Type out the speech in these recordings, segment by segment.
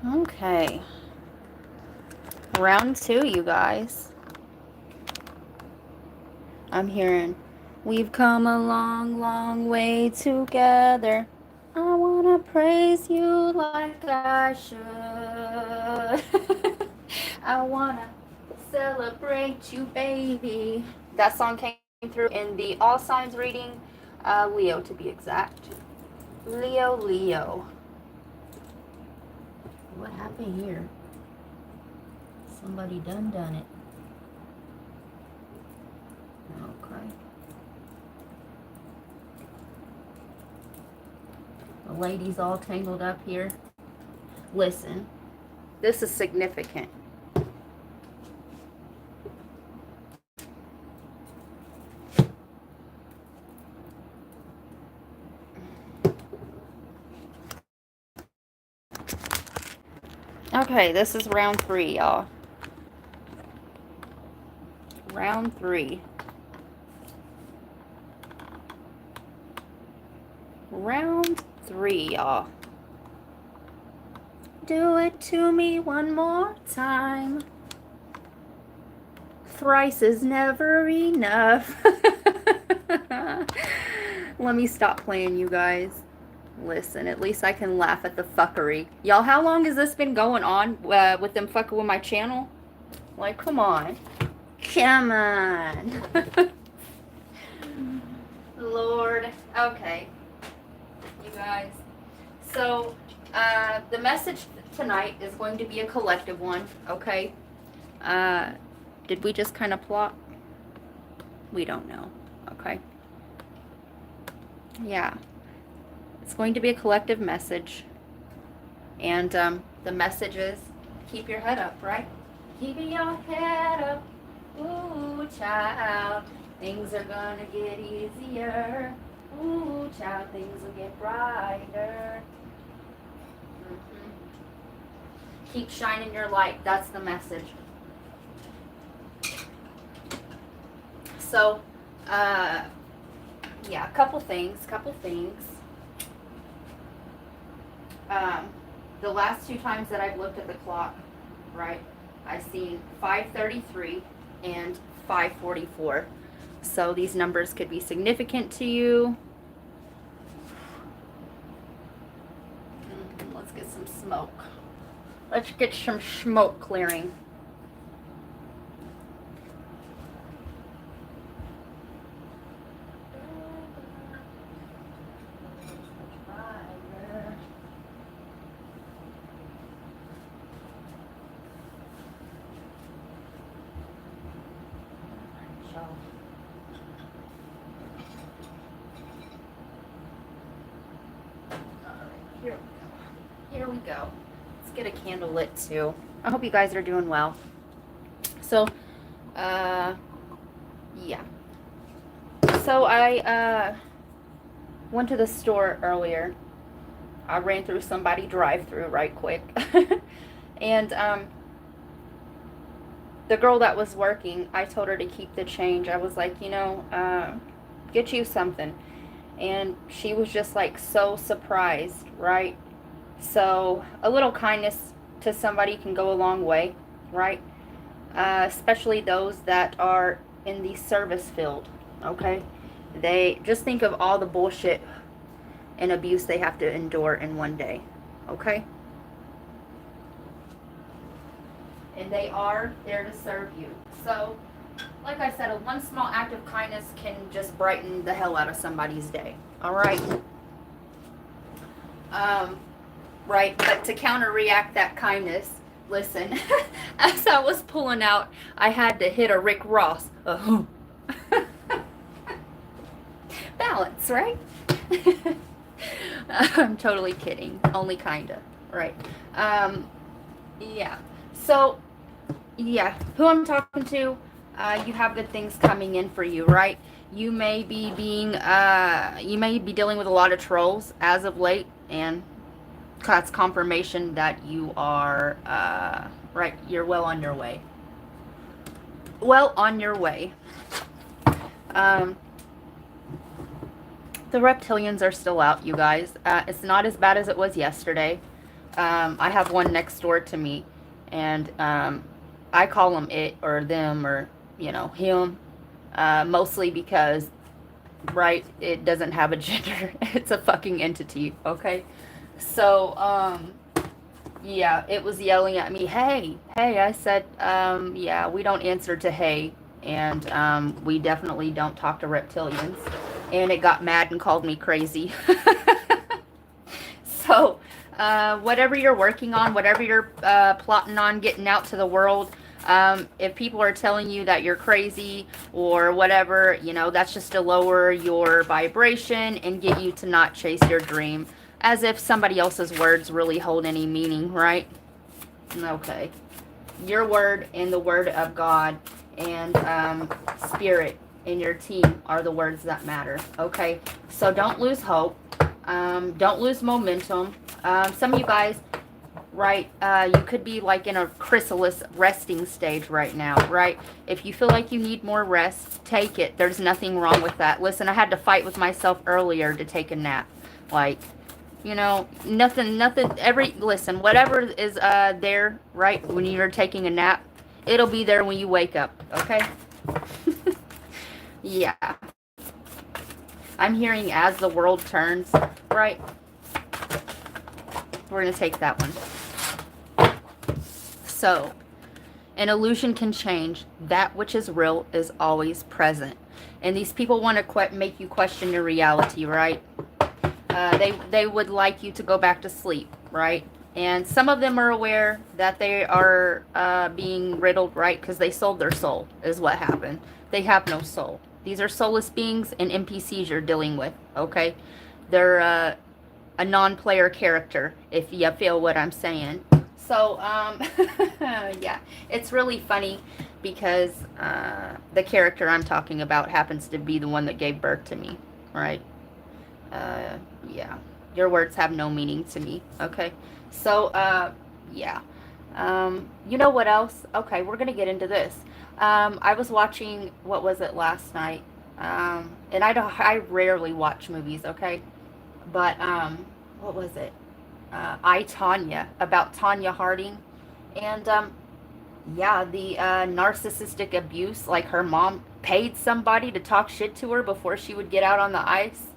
Okay. Round 2, you guys. I'm hearing, we've come a long, long way together. I wanna praise you like I should. I wanna celebrate you, baby. That song came through in the All Signs reading, Leo to be exact. Leo, Leo. What happened here? Somebody done it. Okay. The ladies all tangled up here. Listen, this is significant. Okay, this is round 3, y'all. Round 3. Round 3, y'all. Do it to me one more time. Thrice is never enough. Let me stop playing, you guys. Listen, at least I can laugh at the fuckery. Y'all, how long has this been going on with them fucking with my channel? Like, come on. Come on. Lord. Okay. You guys. So, the message tonight is going to be a collective one, okay? Did we just kind of plot? We don't know, okay? Yeah. It's going to be a collective message. And the message is, keep your head up, right? Keeping your head up. Ooh, child. Things are gonna get easier. Ooh, child, things will get brighter. Keep shining your light. That's the message. So, yeah, couple things. The last 2 times that I've looked at the clock, right, I've seen 5:33 and 5:44. So these numbers could be significant to you. Let's get some smoke. Let's get some smoke clearing. Here we go. Let's get a candle lit too. I hope you guys are doing well. So, yeah. So I went to the store earlier. I ran through somebody drive-through right quick. And the girl that was working, I told her to keep the change. I was like, get you something. And she was just like so surprised, right? So a little kindness to somebody can go a long way, right? Especially those that are in the service field, okay? They just think of all the bullshit and abuse they have to endure in one day, okay? And they are there to serve you. So, like I said, one small act of kindness can just brighten the hell out of somebody's day, all right? Right, but to counter-react that kindness, listen, as I was pulling out, I had to hit a Rick Ross. Balance, right? I'm totally kidding. Only kinda, right? Yeah. So, yeah, who I'm talking to, you have good things coming in for you, right? You may be dealing with a lot of trolls as of late, and that's confirmation that you are, right, you're well on your way. Well on your way. The reptilians are still out, you guys. It's not as bad as it was yesterday. I have one next door to me, and I call them it or them or, you know, him, mostly because, right, it doesn't have a gender. It's a fucking entity, okay? So, yeah, it was yelling at me, hey, hey. I said, yeah, we don't answer to hey, and we definitely don't talk to reptilians. And it got mad and called me crazy. So, whatever you're working on, whatever you're plotting on getting out to the world, if people are telling you that you're crazy or whatever, you know, that's just to lower your vibration and get you to not chase your dream. As if somebody else's words really hold any meaning, right? Okay. Your word and the word of God and spirit in your team are the words that matter, okay? So don't lose hope. Don't lose momentum. Some of you guys, right, you could be like in a chrysalis resting stage right now, right? If you feel like you need more rest, take it. There's nothing wrong with that. Listen, I had to fight with myself earlier to take a nap. Like, you know, nothing, listen, whatever is there, right, when you're taking a nap, it'll be there when you wake up, okay? Yeah. I'm hearing as the world turns, right? We're going to take that one. So, an illusion can change. That which is real is always present. And these people want to make you question your reality, right? They would like you to go back to sleep, right? And some of them are aware that they are being riddled, right? Because they sold their soul, is what happened. They have no soul. These are soulless beings and NPCs you're dealing with, okay? They're a non-player character, if you feel what I'm saying. So, yeah, it's really funny because the character I'm talking about happens to be the one that gave birth to me, right? Yeah, your words have no meaning to me, okay? So, yeah. You know what else? Okay, we're gonna get into this. I was watching, what was it, last night? And I rarely watch movies, okay? But, what was it? I, Tanya, about Tanya Harding. And, yeah, the narcissistic abuse, like her mom paid somebody to talk shit to her before she would get out on the ice.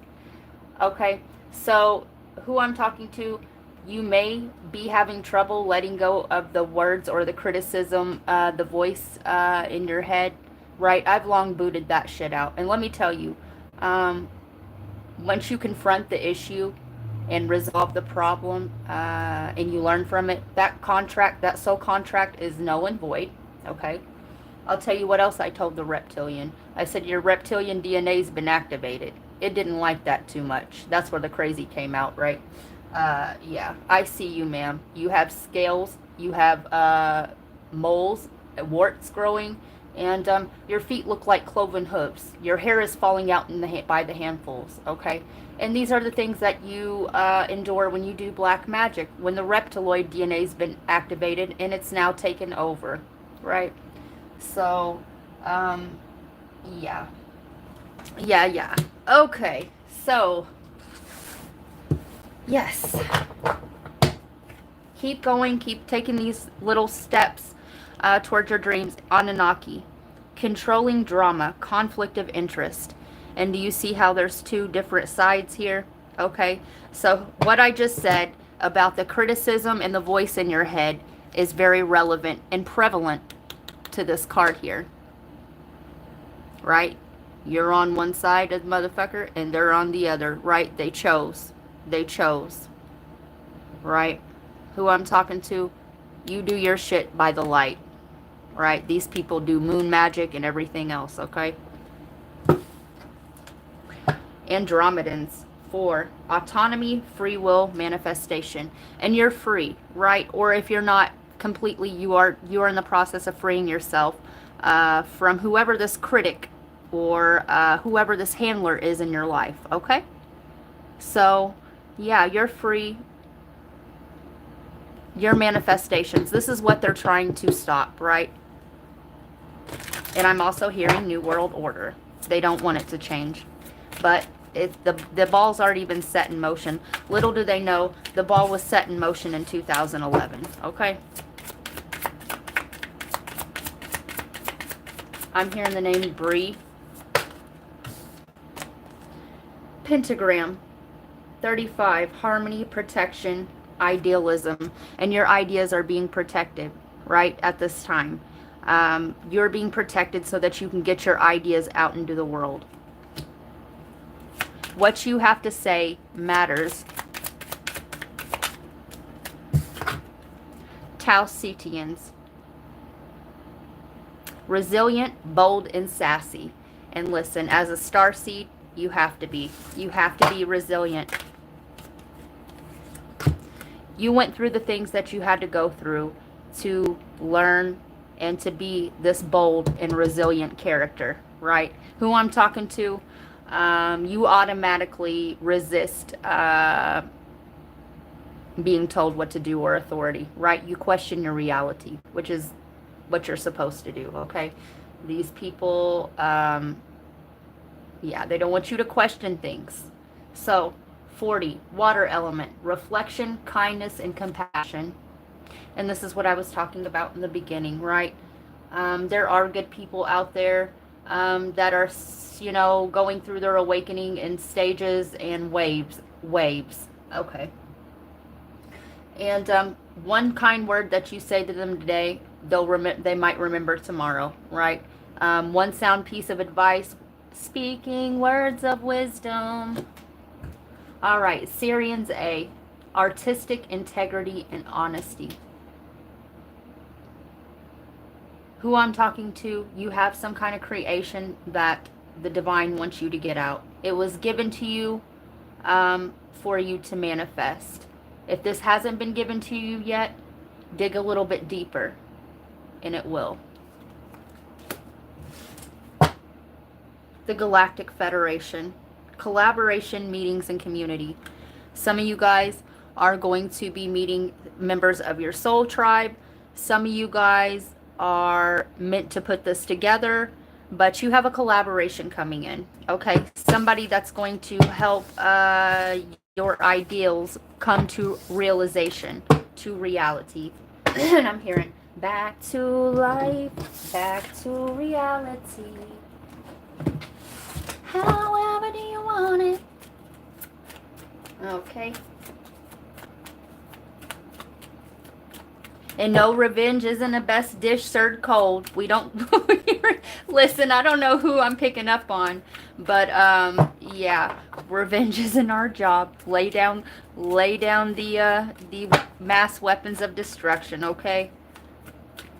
Okay, so who I'm talking to, you may be having trouble letting go of the words or the criticism, the voice in your head, right? I've long booted that shit out. And let me tell you, once you confront the issue and resolve the problem and you learn from it, that contract, that soul contract is null and void, okay? I'll tell you what else I told the reptilian. I said, your reptilian DNA's been activated. It didn't like that too much. That's where the crazy came out, right? Yeah, I see you, ma'am. You have scales, you have moles, warts growing, and your feet look like cloven hooves. Your hair is falling out by the handfuls, okay? And these are the things that you endure when you do black magic, when the reptiloid DNA's been activated and it's now taken over, right? So, yeah. Yeah. Okay, so, yes. Keep going, keep taking these little steps towards your dreams. Anunnaki. Controlling drama, conflict of interest. And do you see how there's two different sides here? Okay, so what I just said about the criticism and the voice in your head is very relevant and prevalent to this card here. Right? You're on one side of the motherfucker and they're on the other, right? They chose. Right? Who I'm talking to, you do your shit by the light. Right? These people do moon magic and everything else, okay? Andromedans. 4. Autonomy, free will, manifestation. And you're free, right? Or if you're not completely, you are in the process of freeing yourself from whoever this critic or whoever this handler is in your life, okay? So, yeah, you're free. Your manifestations. This is what they're trying to stop, right? And I'm also hearing New World Order. They don't want it to change. But the ball's already been set in motion. Little do they know, the ball was set in motion in 2011. Okay. I'm hearing the name Bree. Pentagram. 35. Harmony, protection, idealism. And your ideas are being protected, right, at this time. You're being protected so that you can get your ideas out into the world. What you have to say matters. Tausitians. Resilient, bold, and sassy. And listen, as a starseed, you have to be. You have to be resilient. You went through the things that you had to go through to learn and to be this bold and resilient character, right? Who I'm talking to, you automatically resist being told what to do or authority, right? You question your reality, which is what you're supposed to do, okay? These people, yeah, they don't want you to question things. So, 40, water element, reflection, kindness, and compassion. And this is what I was talking about in the beginning, right? There are good people out there that are, you know, going through their awakening in stages and waves. Okay. And one kind word that you say to them today, they might remember tomorrow, right? One sound piece of advice, speaking words of wisdom. All right, Syrians A, artistic integrity and honesty. Who I'm talking to, you have some kind of creation that the divine wants you to get out. It was given to you for you to manifest. If this hasn't been given to you yet, dig a little bit deeper, and it will. The Galactic Federation. Collaboration, meetings, and community. Some of you guys are going to be meeting members of your soul tribe. Some of you guys are meant to put this together, but you have a collaboration coming in, okay? Somebody that's going to help your ideals come to realization, to reality. And I'm hearing back to life, back to reality. However do you want it? Okay. And no, revenge isn't a best dish served cold. We don't listen, I don't know who I'm picking up on, but yeah, revenge isn't our job. Lay down the mass weapons of destruction, okay?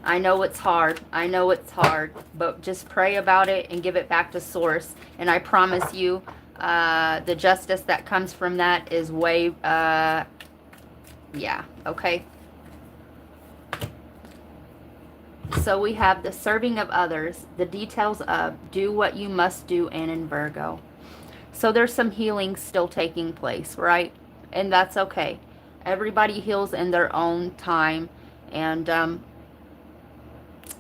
I know it's hard. I know it's hard, but just pray about it and give it back to source. And I promise you, the justice that comes from that is way, yeah, okay? So we have the serving of others, the details of do what you must do, and in Virgo. So there's some healing still taking place, right? And that's okay. Everybody heals in their own time. And,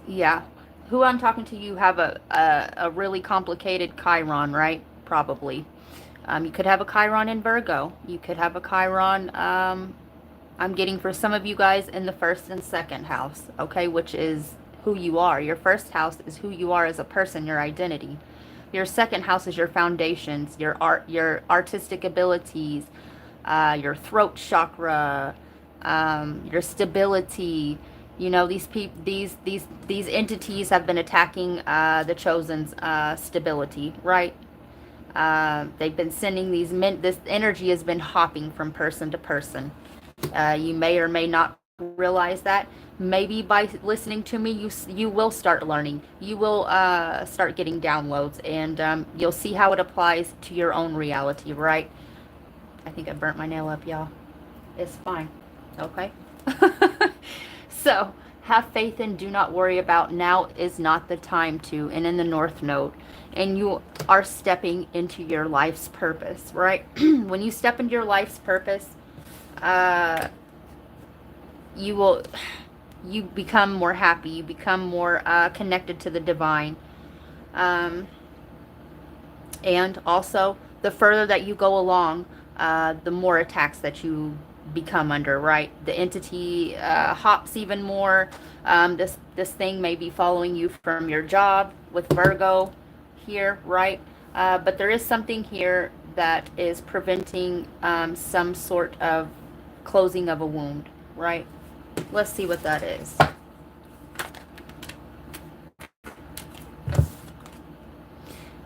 yeah, who I'm talking to, you have a really complicated Chiron, right? Probably. You could have a Chiron in Virgo. You could have a Chiron, I'm getting for some of you guys in the first and second house, okay, which is who you are. Your first house is who you are as a person, your identity. Your second house is your foundations, your art, your artistic abilities, your throat chakra, your stability. You know, these entities have been attacking the chosen's stability, right? They've been sending this energy has been hopping from person to person. You may or may not realize that. Maybe by listening to me, you will start learning. You will start getting downloads, and you'll see how it applies to your own reality, right? I think I burnt my nail up, y'all. It's fine. Okay? So, have faith and do not worry about. Now is not the time to. And in the North Node. And you are stepping into your life's purpose, right? When you step into your life's purpose, you become more happy, you become more connected to the divine, and also the further that you go along, the more attacks that you become under, right? The entity hops even more. This thing may be following you from your job with Virgo here, right? But there is something here that is preventing some sort of closing of a wound, right? Let's see what that is.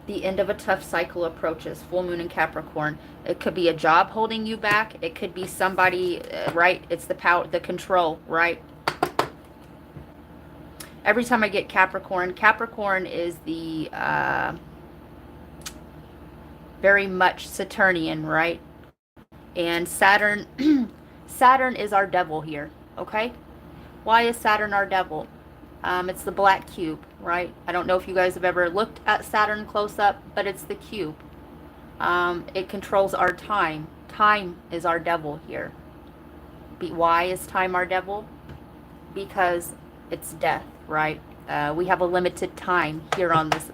The end of a tough cycle approaches. Full moon in Capricorn. It could be a job holding you back. It could be somebody, right? It's the power, the control, right? Every time I get Capricorn, Capricorn is the very much Saturnian, right? And Saturn, Saturn is our devil here, okay? Why is Saturn our devil? It's the black cube, right? I don't know if you guys have ever looked at Saturn close up, but it's the cube. It controls our time. Time is our devil here. Why is time our devil? Because it's death, right? We have a limited time here on this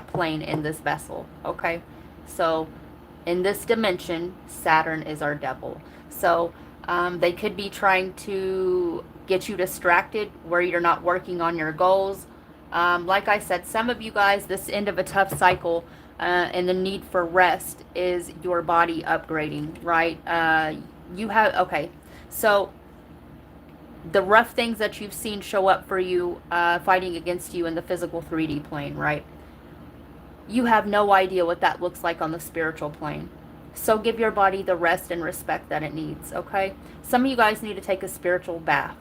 plane in this vessel, okay? So in this dimension, Saturn is our devil. So they could be trying to get you distracted where you're not working on your goals. Like I said, some of you guys, this end of a tough cycle and the need for rest is your body upgrading, right? You have, okay, so the rough things that you've seen show up for you fighting against you in the physical 3D plane, right? You have no idea what that looks like on the spiritual plane. So give your body the rest and respect that it needs, okay? Some of you guys need to take a spiritual bath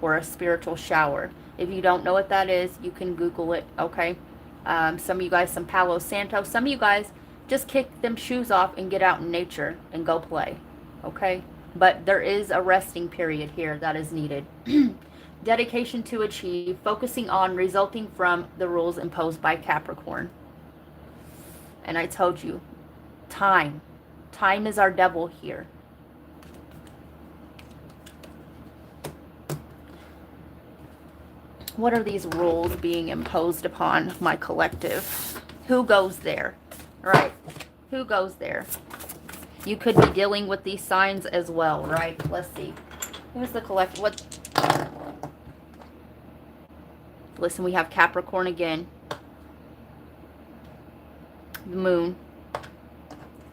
or a spiritual shower. If you don't know what that is, you can Google it, okay? Some of you guys, some Palo Santo. Some of you guys, just kick them shoes off and get out in nature and go play, okay? But there is a resting period here that is needed. Dedication to achieve, focusing on resulting from the rules imposed by Capricorn. And I told you, time. Time is our devil here. What are these rules being imposed upon my collective? Who goes there? Right. Who goes there? You could be dealing with these signs as well, right? Let's see. Who's the collective? What? Listen, we have Capricorn again. The moon.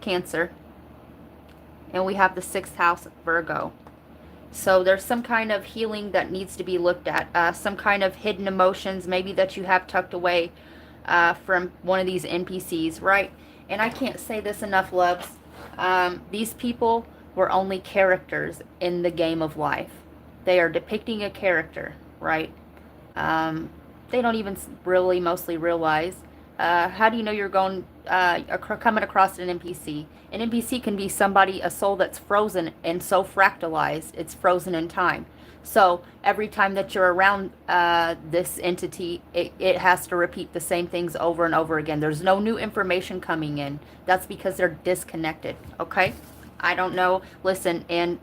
Cancer. And we have the 6th house, Virgo. So there's some kind of healing that needs to be looked at. Some kind of hidden emotions maybe that you have tucked away from one of these NPCs, right? And I can't say this enough, loves. These people were only characters in the game of life. They are depicting a character, right? They don't even really mostly realize. How do you know you're going coming across an NPC? An NPC can be somebody, a soul that's frozen and so fractalized, it's frozen in time. So every time that you're around this entity, it has to repeat the same things over and over again. There's no new information coming in. That's because they're disconnected, okay? I don't know. Listen, and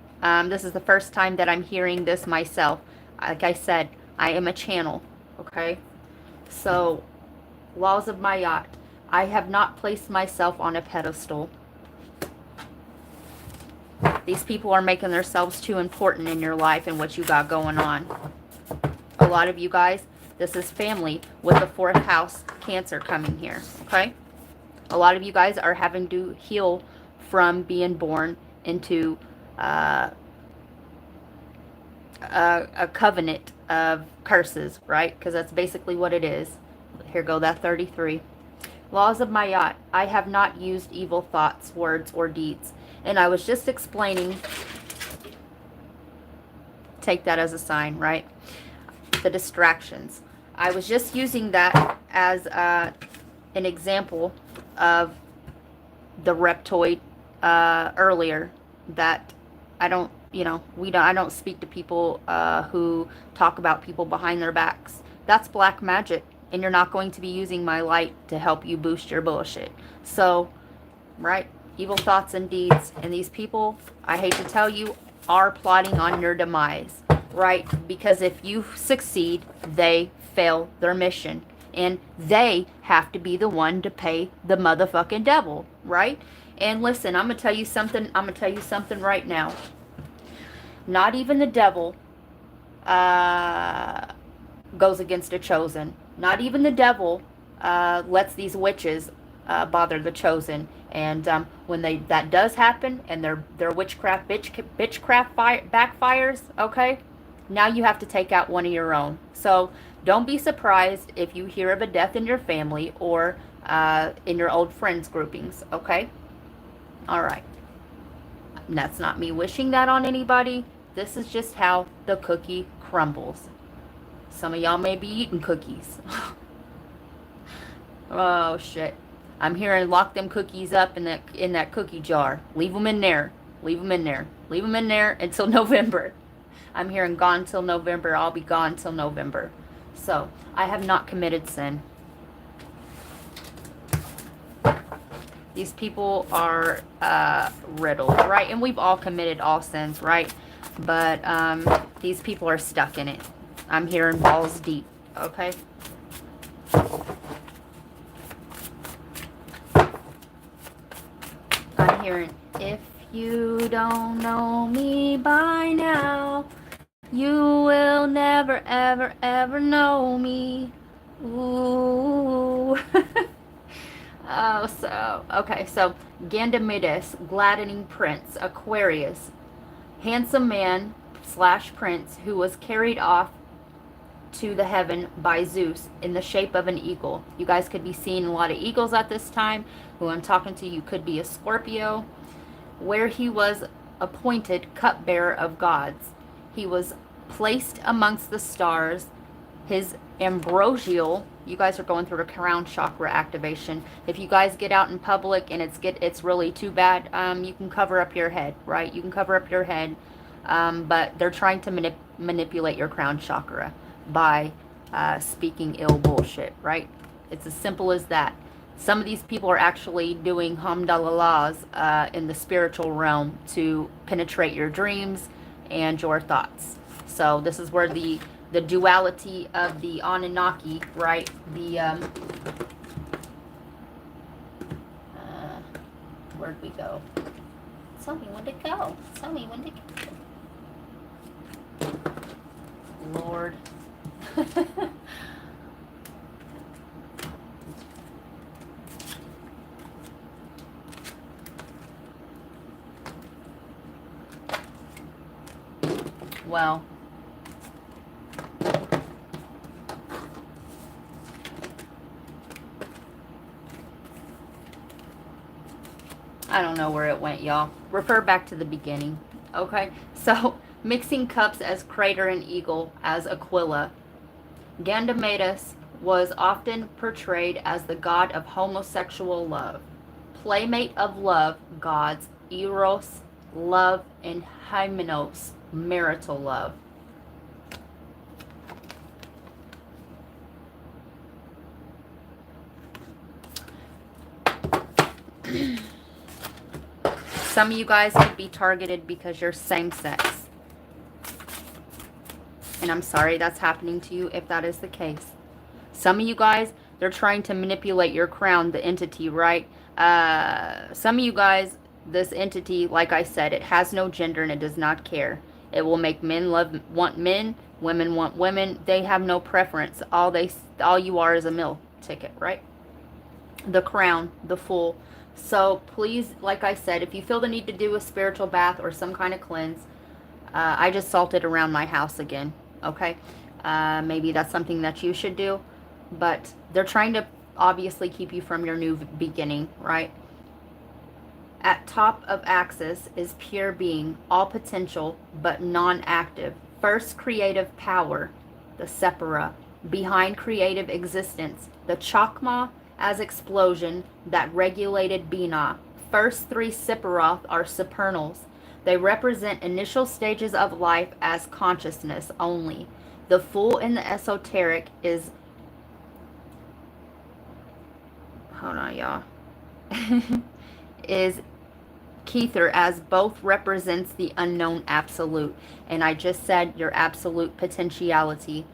this is the first time that I'm hearing this myself. Like I said, I am a channel, okay? So, laws of my yacht. I have not placed myself on a pedestal. These people are making themselves too important in your life and what you got going on. A lot of you guys, this is family with the 4th house Cancer coming here, okay? A lot of you guys are having to heal from being born into a covenant of curses, right? Because that's basically what it is. Here go that 33. Laws of my yacht. I have not used evil thoughts, words, or deeds. And I was just explaining, take that as a sign, right? The distractions. I was just using that as an example of the reptoid earlier, that I don't, I don't speak to people who talk about people behind their backs. That's black magic. And you're not going to be using my light to help you boost your bullshit. So, right? Evil thoughts and deeds. And these people, I hate to tell you, are plotting on your demise. Right? Because if you succeed, they fail their mission. And they have to be the one to pay the motherfucking devil. Right? And listen, I'm going to tell you something. I'm going to tell you something right now. Not even the devil goes against the chosen. Not even the devil lets these witches bother the chosen. And when that does happen, and their witchcraft backfires, okay, now you have to take out one of your own. So don't be surprised if you hear of a death in your family or in your old friends groupings, okay? All right. And that's not me wishing that on anybody. This is just how the cookie crumbles. Some of y'all may be eating cookies. Oh shit. I'm hearing lock them cookies up in that cookie jar. Leave them in there. Leave them in there. Leave them in there until November. I'm hearing gone till November. I'll be gone till November. So, I have not committed sin. These people are riddled, right? And we've all committed all sins, right? But these people are stuck in it. I'm hearing balls deep, okay? I'm hearing, if you don't know me by now, you will never, ever, ever know me. Ooh. Oh, so, okay, so Ganymede, gladdening prince, Aquarius, handsome man / prince who was carried off to the heaven by Zeus in the shape of an eagle. You guys could be seeing a lot of eagles at this time. Who I'm talking to, you could be a Scorpio, where he was appointed cupbearer of gods. He was placed amongst the stars. His ambrosial, you guys are going through a crown chakra activation. If you guys get out in public and it's really too bad, you can cover up your head, right? You can cover up your head, but they're trying to manipulate your crown chakra by speaking ill bullshit, right? It's as simple as that. Some of these people are actually doing hamdalalahs in the spiritual realm to penetrate your dreams and your thoughts. So this is where the duality of the Anunnaki, right? The where'd we go? Tell me when to go. Tell me when to go. Lord. Well, I don't know where it went, y'all. Refer back to the beginning, okay? So, mixing cups as crater and eagle as Aquila. Ganymede was often portrayed as the god of homosexual love, playmate of love gods Eros, love, and Hymenos, marital love. Some of you guys could be targeted because you're same sex. And I'm sorry that's happening to you if that is the case. Some of you guys, they're trying to manipulate your crown, the entity, right? Some of you guys, this entity, like I said, it has no gender and it does not care. It will make men want men, women want women. They have no preference. All you are is a meal ticket, right? The crown, the fool. So please, like I said, if you feel the need to do a spiritual bath or some kind of cleanse, I just salted around my house again, okay? Maybe that's something that you should do, but they're trying to obviously keep you from your new beginning, right? At top of axis is pure being, all potential, but non-active. First creative power, the Separa. Behind creative existence, the Chakma, as explosion that regulated Binah. First three Sephiroth are supernals. They represent initial stages of life as consciousness only. The fool in the esoteric is... Hold on, y'all. is Kether, as both represents the unknown absolute. And I just said your absolute potentiality.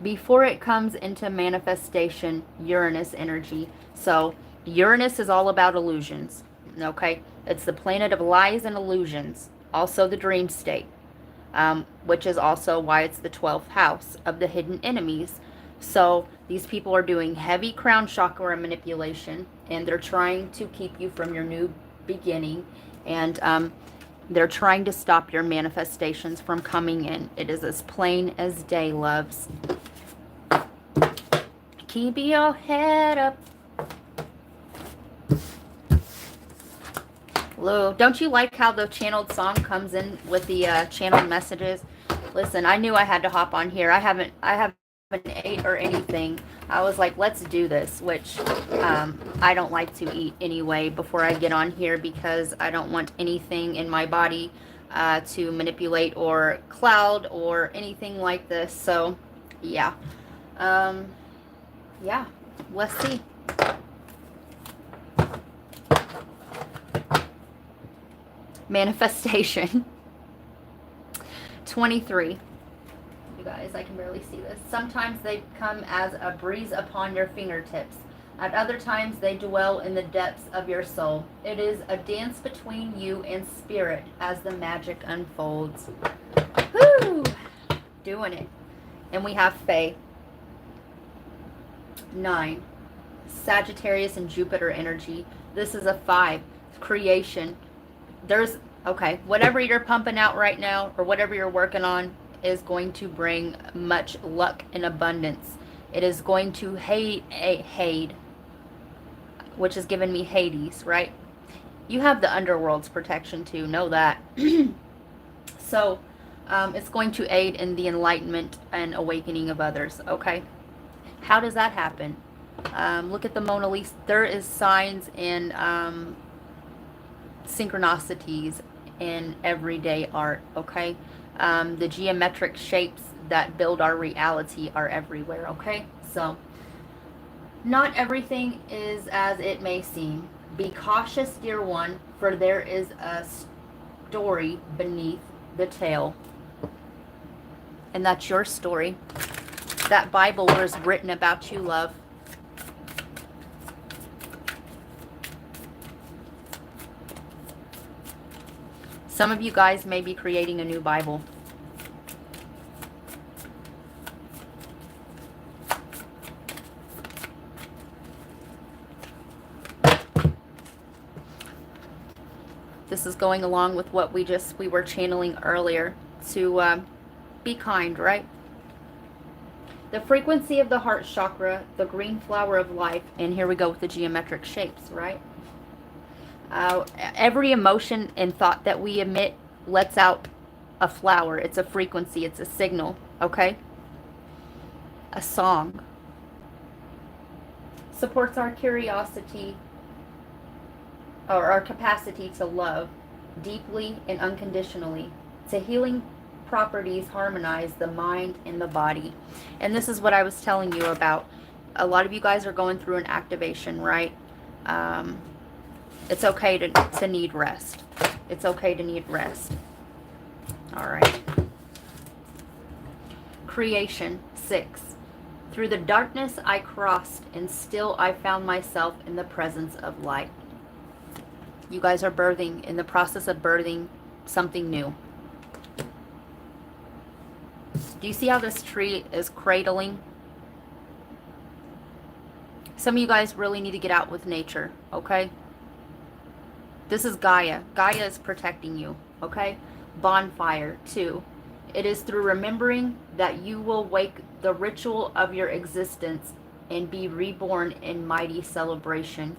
Before it comes into manifestation, Uranus energy. So Uranus is all about illusions. Okay? It's the planet of lies and illusions, also the dream state, which is also why it's the 12th house of the hidden enemies. So these people are doing heavy crown chakra manipulation, and they're trying to keep you from your new beginning, and they're trying to stop your manifestations from coming in. It is as plain as day, loves. Keep your head up. Lou, don't you like how the channeled song comes in with the channeled messages? Listen, I knew I had to hop on here. I haven't ate or anything. I was like, let's do this, which I don't like to eat anyway before I get on here, because I don't want anything in my body to manipulate or cloud or anything like this. So, yeah. Yeah, let's see. Manifestation. 23. You guys, I can barely see this. Sometimes they come as a breeze upon your fingertips. At other times they dwell in the depths of your soul. It is a dance between you and spirit as the magic unfolds. Woo! Doing it. And we have Faye. 9. Sagittarius and Jupiter energy. This is a 5. Creation. There's, okay, whatever you're pumping out right now or whatever you're working on is going to bring much luck and abundance. It is going to aid, which is giving me Hades, right? You have the underworld's protection too, know that. So it's going to aid in the enlightenment and awakening of others, okay? How does that happen? Look at the Mona Lisa. There is signs and synchronicities in everyday art, okay? The geometric shapes that build our reality are everywhere, okay? So, not everything is as it may seem. Be cautious, dear one, for there is a story beneath the tale. And that's your story. That Bible was written about you, love. Some of you guys may be creating a new Bible. This is going along with what we were channeling earlier, to be kind, right? The frequency of the heart chakra, the green flower of life, and here we go with the geometric shapes, right? Every emotion and thought that we emit lets out a flower. It's a frequency. It's a signal. Okay? A song. Supports our curiosity or our capacity to love deeply and unconditionally. To healing properties harmonize the mind and the body. And this is what I was telling you about. A lot of you guys are going through an activation, right? It's okay to need rest. It's okay to need rest. All right. Creation, 6. Through the darkness I crossed, and still I found myself in the presence of light. You guys are birthing, in the process of birthing something new. Do you see how this tree is cradling? Some of you guys really need to get out with nature, okay? This is Gaia. Gaia is protecting you, okay? Bonfire, 2. It is through remembering that you will wake the ritual of your existence and be reborn in mighty celebration.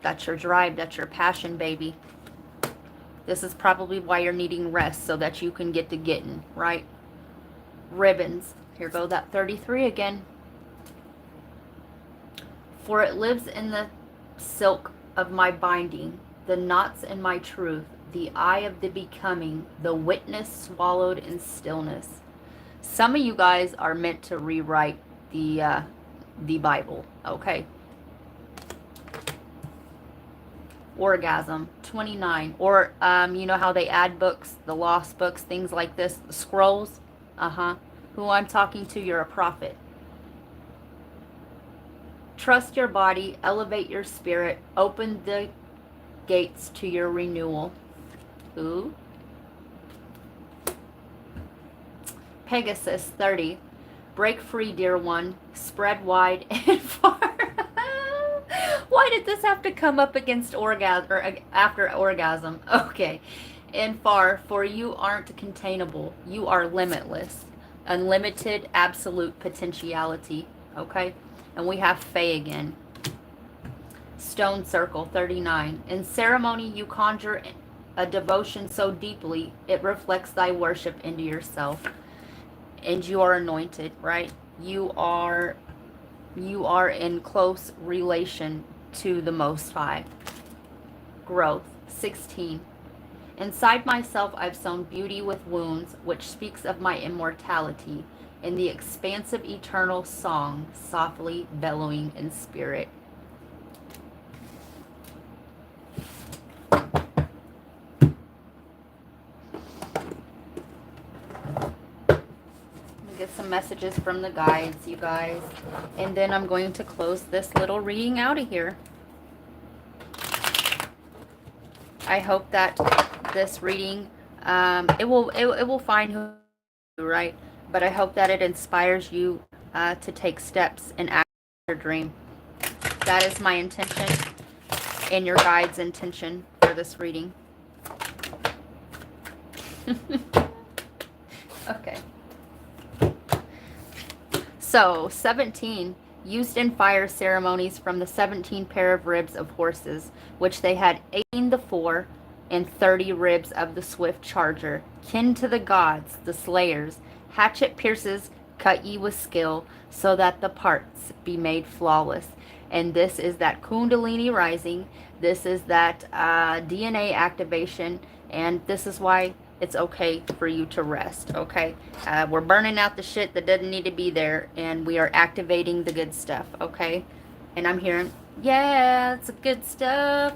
That's your drive. That's your passion, baby. This is probably why you're needing rest, so that you can get to getting, right? Ribbons. Here go that 33 again. For it lives in the silk of my binding, the knots in my truth, the eye of the becoming, the witness swallowed in stillness. Some of you guys are meant to rewrite the Bible, okay? Orgasm, 29. Or you know how they add books, the lost books, things like this, the scrolls. Who I'm talking to, you're a prophet. Trust your body, elevate your spirit, open the gates to your renewal. Ooh. Pegasus 30. Break free, dear one. Spread wide and far. Why did this have to come up against orgasm or after orgasm? Okay. And far, for you aren't containable. You are limitless. Unlimited, absolute potentiality. Okay? And we have Fae again. Stone Circle 39. In ceremony, you conjure a devotion so deeply, it reflects thy worship into yourself. And you are anointed, right? You are in close relation to the Most High. Growth 16. Inside myself I've sown beauty with wounds, which speaks of my immortality, in the expansive eternal song, softly bellowing in spirit. Get some messages from the guides, you guys, and then I'm going to close this little reading out of here. I hope that this reading it will find who, right, but I hope that it inspires you to take steps and act your dream. That is my intention and your guide's intention for this reading. Okay. So, 17, used in fire ceremonies from the 17 pair of ribs of horses, which they had 18 the fore, and 30 ribs of the swift charger, kin to the gods, the slayers. Hatchet pierces, cut ye with skill, so that the parts be made flawless. And this is that Kundalini rising. This is that DNA activation, and this is why it's okay for you to rest, okay? We're burning out the shit that doesn't need to be there, and we are activating the good stuff, okay? And I'm hearing, yeah, it's good stuff.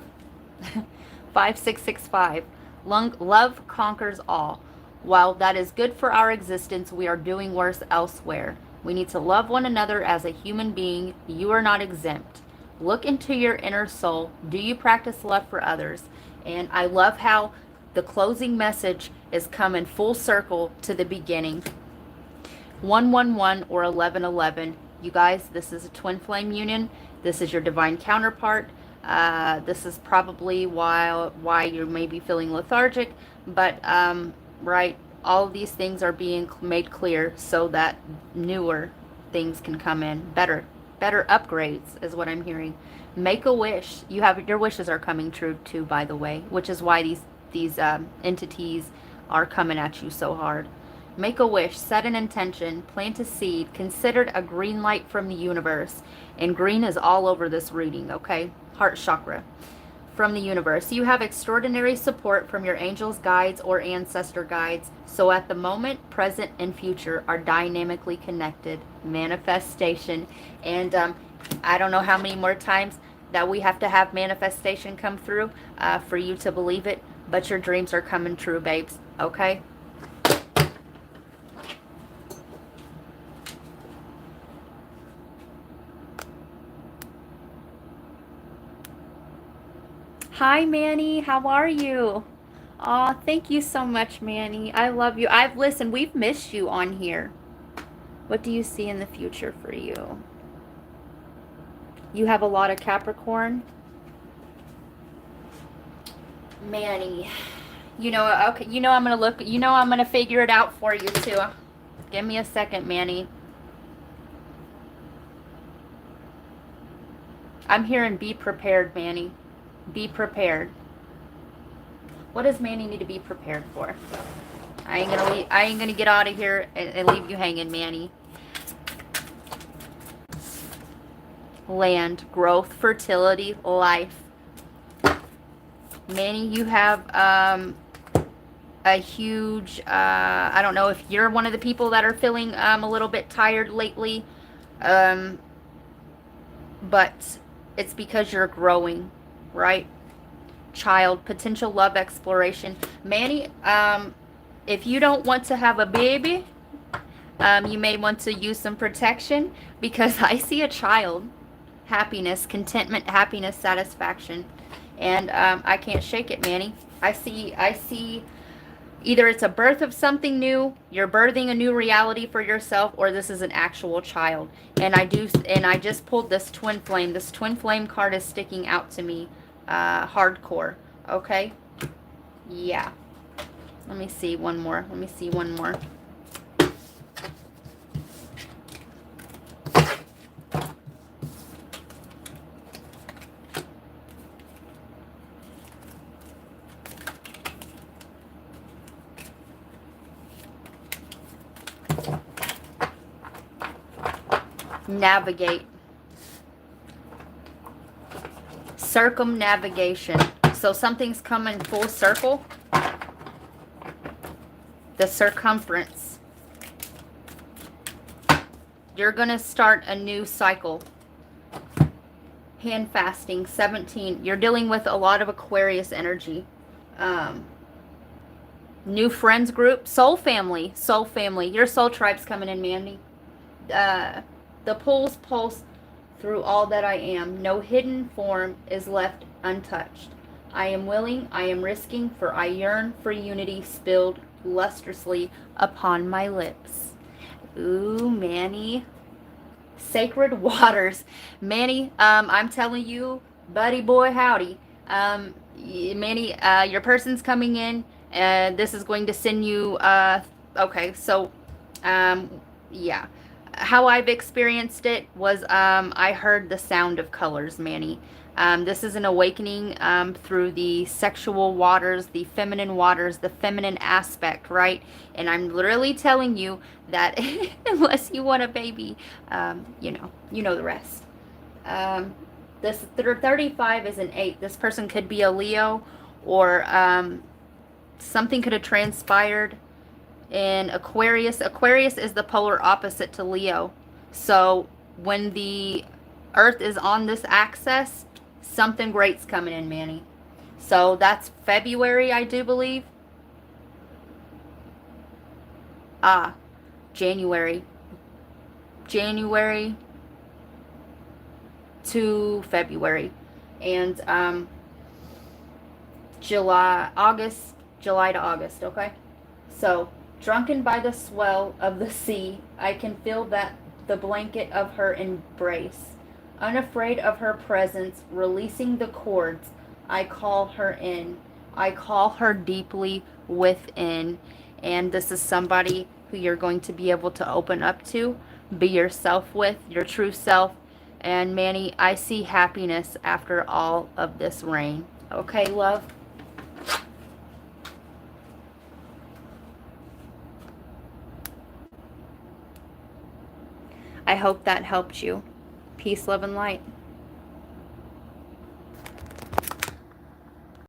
5665. Love conquers all. While that is good for our existence, we are doing worse elsewhere. We need to love one another as a human being. You are not exempt. Look into your inner soul. Do you practice love for others? And I love how the closing message is coming full circle to the beginning. 111 or 1111. You guys, this is a twin flame union. This is your divine counterpart. This is probably why you may be feeling lethargic, but right, all of these things are being made clear so that newer things can come in. Better upgrades is what I'm hearing. Make a wish. Your wishes are coming true too, by the way, which is why these entities are coming at you so hard. Make a wish, set an intention, plant a seed, considered a green light from the universe. And green is all over this reading, okay? Heart chakra. From the universe. You have extraordinary support from your angels, guides, or ancestor guides. So at the moment, present, and future are dynamically connected. Manifestation. And I don't know how many more times that we have to have manifestation come through for you to believe it. But your dreams are coming true, babes. Okay? Hi, Manny. How are you? Aw, thank you so much, Manny. I love you. Listened, we've missed you on here. What do you see in the future for you? You have a lot of Capricorn. Manny. Okay, I'm going to look, I'm going to figure it out for you too. Give me a second, Manny. I'm hearing be prepared, Manny. Be prepared. What does Manny need to be prepared for? I ain't gonna get out of here and leave you hanging, Manny. Land, growth, fertility, life. Manny, you have a huge, I don't know if you're one of the people that are feeling a little bit tired lately, but it's because you're growing, right? Child, potential love exploration. Manny, if you don't want to have a baby, you may want to use some protection, because I see a child happiness, contentment, happiness, satisfaction. And I can't shake it, Manny. I see either it's a birth of something new, you're birthing a new reality for yourself, or this is an actual child. And I just pulled this twin flame. This twin flame card is sticking out to me hardcore. Okay? Yeah. Let me see one more. Let me see one more. Navigate. Circumnavigation. So something's coming full circle. The circumference. You're going to start a new cycle. Hand fasting, 17. You're dealing with a lot of Aquarius energy. New friends group. Soul family. Soul family. Your soul tribe's coming in, Mandy. The pulse pulse through all that I am. No hidden form is left untouched. I am willing, I am risking, for I yearn for unity spilled lustrously upon my lips. Ooh, Manny. Sacred waters. Manny, I'm telling you, buddy boy, howdy. Manny, your person's coming in. This is going to send you, okay, so, yeah. How I've experienced it was I heard the sound of colors, Manny. This is an awakening through the sexual waters, the feminine aspect, right? And I'm literally telling you that unless you want a baby, you know the rest. This 35 is an 8. This person could be a Leo, or something could have transpired in Aquarius. Aquarius is the polar opposite to Leo. So when the Earth is on this axis, something great's coming in, Manny. So that's February, I do believe. January. January to February. And July to August, okay? So, drunken by the swell of the sea, I can feel that the blanket of her embrace. Unafraid of her presence, releasing the cords, I call her in. I call her deeply within. And this is somebody who you're going to be able to open up to, be yourself with, your true self. And Manny, I see happiness after all of this rain. Okay, love? I hope that helped you. Peace, love, and light.